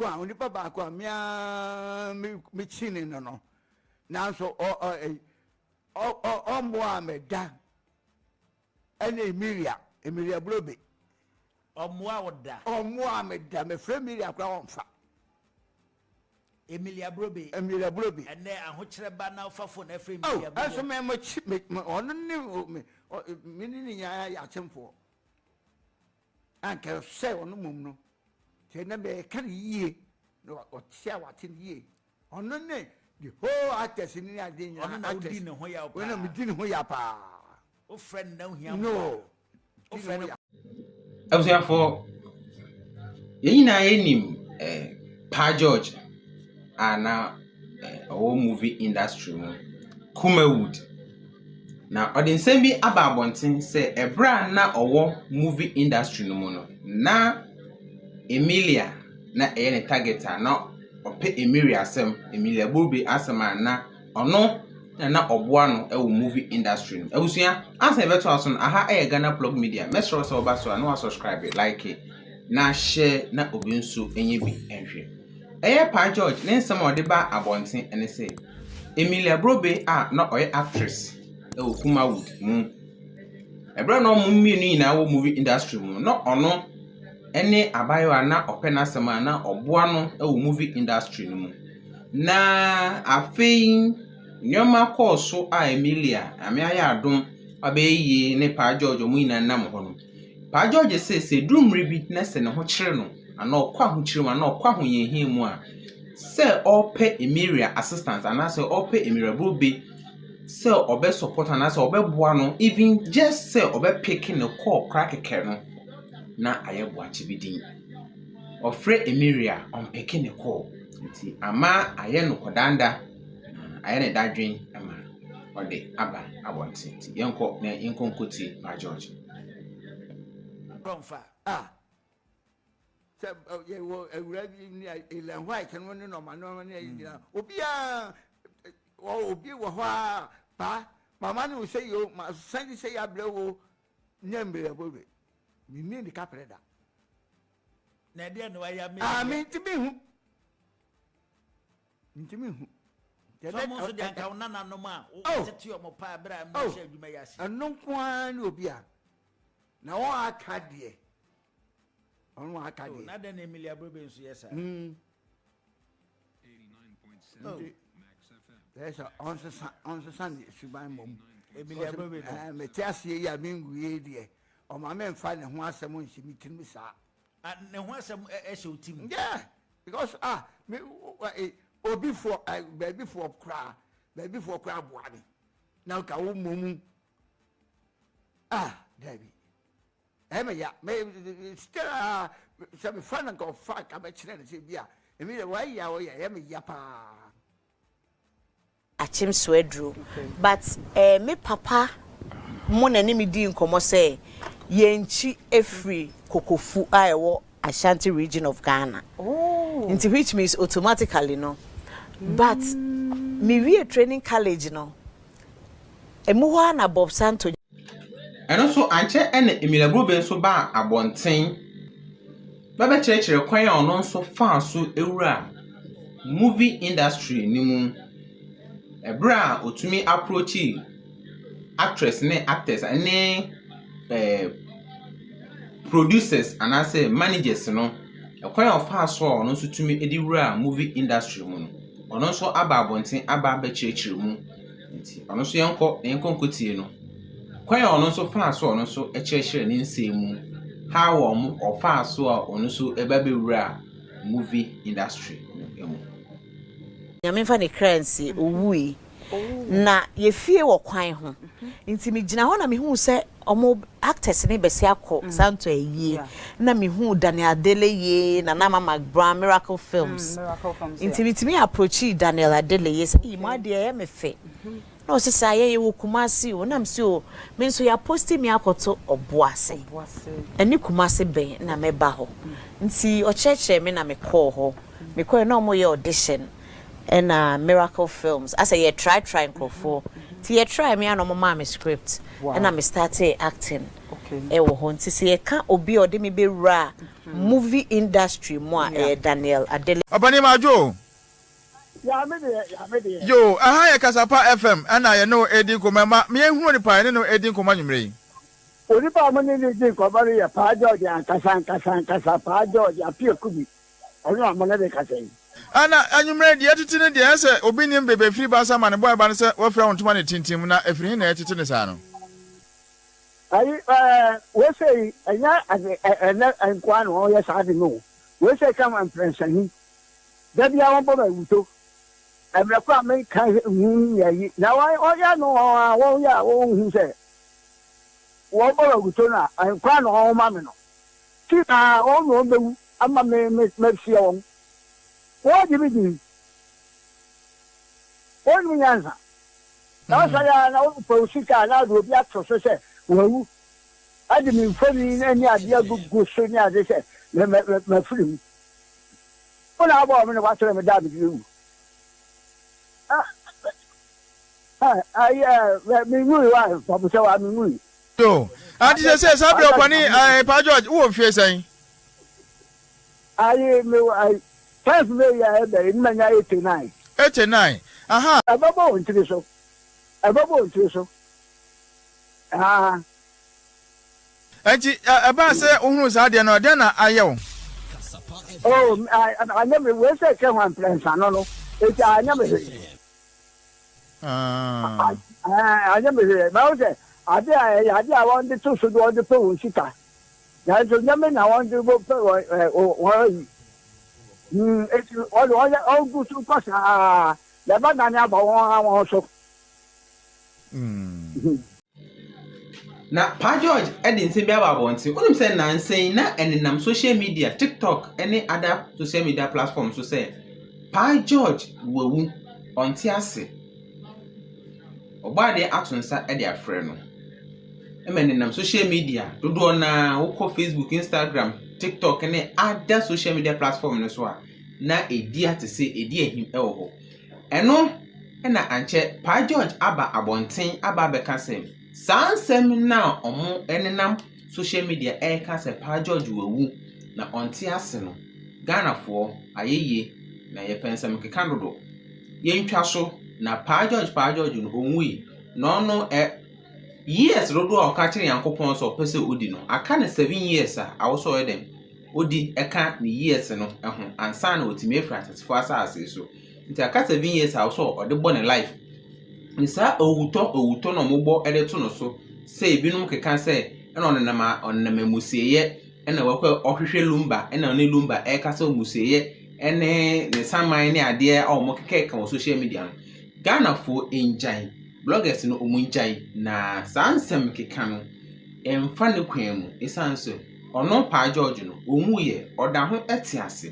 kwa onipa ba kwa mia me chini no na so o mo ameda ene Emelia Brobbey omo ameda me frɛ Emelia kwa wonfa Emelia Brobbey ene ahokyere ba na fafo na frɛ Emelia Brobbey aso me ono ne minini nya ya chemfo anka sɛ ono mum no te na be kan yie no o tia wate yie ono ne the whole actors ni ade nya ono odi ne ho ya pa ono me di ne ho ya pa o friend na ohia no o friend abusuafo yina yenim Paa George ana o movie industry mu Kumawood na nsɛm bi aba abɔnten sɛ ebra na ɔwɔ movie industry no mu no na Emelia na ɛyɛ ne targeter na ɔpɛ Emelia Brobbey asɛm na ɔno na ɔboa no ɛwɔ movie industry no abusua asɛm bɛto aso no aha ɛyɛ Ghana Plug Media mesro sɛ ɔba so a na subscribe like na share na obi nso enye bi enhwɛ ɛyɛ Paa George ne nsɛm ɔde ba abɔnten ɛne sɛ Emelia Brobbey na ɔyɛ actress ɛwɔ Kumawood mu ɛbra na ɔmo mmienu nyinaa wɔ movie industry mu na ɔno ɛne abayewa na ɔpɛ n'asɛm na ɔboa no ɛwɔ movie industry no mu na afei nyoma kɔɔso Emelia ame ayɛ adom abɛyie ne Paa George ɔmo nyinaa nam hɔ no Paa George se dumre bi na se ne ho kyere no ana ɔkɔ ahokyere mu ana ɔkɔ ahoyɛhia mu a sɛ ɔpɛ Emelia assistance ana sɛ ɔpɛ Emelia Brobbey sɛ ɔbɛ support ana sɛ ɔbɛboa no even just sɛ ɔbɛ pick ne call krakeke no na ayɛ boakye bi din ɔfrɛ Emelia ɔmpeke ne call nti ama ayɛ no kɔdanda ayɛ ne dadwen ama ɔde aba abɔnten nti yɛnkɔ na yɛnkɔnkɔti Paa George konfa sɛ ye wo awura bi ni elan white no ne no ma no ne yina obi wo ho a pa mama ne say yo ma send say ya bre wo Emelia Brobbey mi ni ka preda na de no ya me ntimi hu somo so de anka nana no ma o tete o mo pa bra me hye adwuma yase eno kwa ni obi a na wo aka de onu aka de na de na Emelia Brobbey nso yesa 89.7 Max FM there's on Sunday suban mom Emelia Brobbey me tiasie ya minguye de o ma me mfa ne ho asem nhimi tirim sa ne ho asem ehye otim yeah because me obi for baby for kra boa me na ka wo momu David Emelia me still some fun and go fuck am chere ne bia Emelia why ya wo ya Emelia pa achim swedru but me papa mo na ni me di nkomo say yenchi efri kokofu a ewo Ashanti region of Ghana into which means automatically no but me we training college no emuwa na Bob Santo eno so anche ene Emelia Brobbey so ba abonten ba be kire kwan a ono so fa so ewura movie industry ni mu ebra otumi approach actress ne actors ne producers and I say managers no kwan a fa so ono so tumi edi wura movie industry mu no ono so aba abonten aba ba kire mu nti ono so yenko nkotie no kwan ono so fa so ono so kire ne nsemu how o fa so ono so eba be wura movie industry emu nyame fa ne currency owui na ye fie wo kwan ho nti me gina ho na me hu se omo actors ne besi akọ santo ayie na me hu Daniel Adeleye na Mama Brown Miracle Films nti mitimi approach Daniel Adeleye say mo ade ye me fe na o se say ye wo Kumasi o na me se o me nso ya posti me akoto oboase eni Kumasi ben na me ba ho nti o cheche me na me call ho me call na omo ye audition and Miracle Films as a try crofo Ti try me and my script and I started acting. Okay. Wo ho nti se ka obi ode me be ra movie industry mo Daniel Adele. Obani majo. Ya me de. Yo, aha ya Kasapa FM ana ye no edin komama me ehunu ni pa ne no edin koma nwumre. Oni pa mo ni edin koma re ya Paa George an kasa Paa George apia kubi. Onu amana de kasa yi. Ana anwumre de etiti ne de se obi ni mbebe free basa man boy ba ne se wo fra wontuma ne tintim na afiri na etiti ne sa no. Ayi we say anya enkwa no ye sa de no. We say come and present. Dabi awon bo ba wuto. Emre kwa me kan yayi. Na wa o ya no wo ya wo hu se. Wo bo ba wuto na enkwa no o ma me no. Ti na o no be ama me fie won. Wo di bi di. O ni nyanza. Na sa ya na o po sika na do bi atso so se. Wo adi mi fami na ni ade agugu so ni ade se me firi. Ona abo me no wa tere me da bi wu. Me ngui wa papu se wa me ngui. Yo, ati se sabi opani Paa George wo fie sen. Aye me I first me ya be ni manya 89. 89. Aha. Ababo ntiri so. Ah. Enti aba se ohunu sa de no de na ayewo. Oh, I never we say can one plan no. It's I never. I never. Now say I want to so do the phone sika. Ya so nyame na want to go it's all good to pass the banana about so. Na Paa George edin se bia ba bonti onim se nonsen na enenam social media TikTok any other social media platforms so say Paa George wawu onti ase obade atonsa e de afre no emenenam social media dodo na wo Facebook, Instagram, TikTok any other social media platform no so a na edi atese edi ehim e wo ho eno na anche Paa George aba abonten aba beka sem sansem na omo enenam social media ka se Paa George wawu na onti ase no Ghana fo ayeye na ye pensam keka dodo ye ntwa so na Paa George no onwi no years dodo a ka kire yankopon so pese odi no aka na 7 years a awoso edem odi eka ni years no ho ansa na otime fratis fo asase so nti aka 7 years a so ode bo ne life nsa owuto no mogbo ede to no so say binum keka say ena onenam musieye ena wakwa ohwehwe lumba ena ne lumba eka say musieye ene ne saman ne ade a omo keka ka social media no Ghana fo enjan bloggers no omunjai na sansem keka no emfa ne kwan mu esanso ono Paa George no omuye oda ho etiase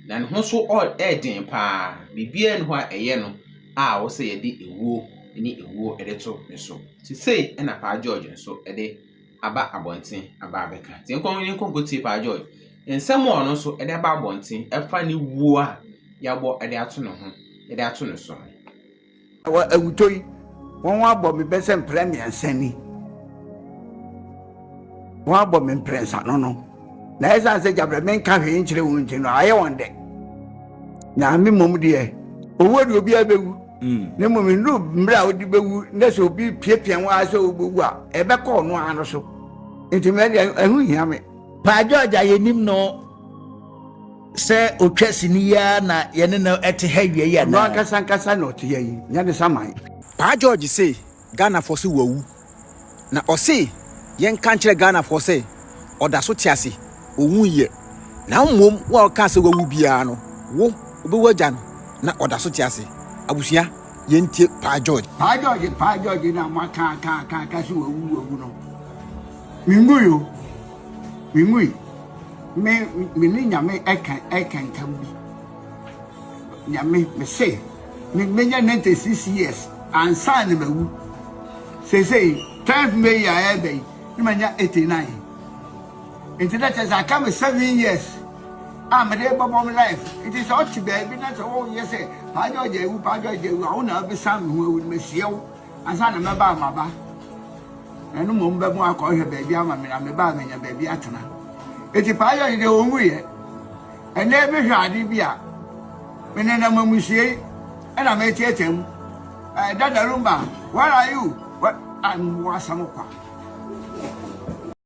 na ne ho so all edin pa bibia ne ho a eye no a wo se ye de ewuo edeto ne so ti say na Paa George so ede aba abonten aba abeka ti nkonko ti Paa George ensem ono so ede aba abonten efa ne wuo a yabo ede ato ne ho ede ato ne so wa awutoi won wa bo me besen premier sani wa bo me prensa no na esa se jabre men ka hwe nchire won nti no aye won de na mi mom de owo de obi abewu ne mom ndu mbra odi bewu ne so obi piepien wa so obewu a ebe ko no ano so nti me de ehu hia me Paa George ayenim no se otwasini ya na yene na ete ha wie ya na kasa no te yi nya de saman Paa George say Ghana for se wawu na o say yen kan kire Ghana for say oda so tiase owu ye na mmom wa o ka se wawu bia no wo obewu agya no na oda so tiase abusua yentie Paa George na ma ka so wawu no mingui me ni nyame ekan kambi nyame me say me nya 96 years and san me wu say 10 May ya ebe ni manya 89 into that as I come 7 years I'm a day my life. It is ought to be, not all, yes, Paa George, Paa George, I will be some who would miss you, as I remember my ba. And no more I call her baby, I'm a baby, and baby Atana. It's a Paa George, the own way, and never had it be up. When I'm a monsieur, and I may tell him, Dada Rumba, where are you? What I'm Wasamoka.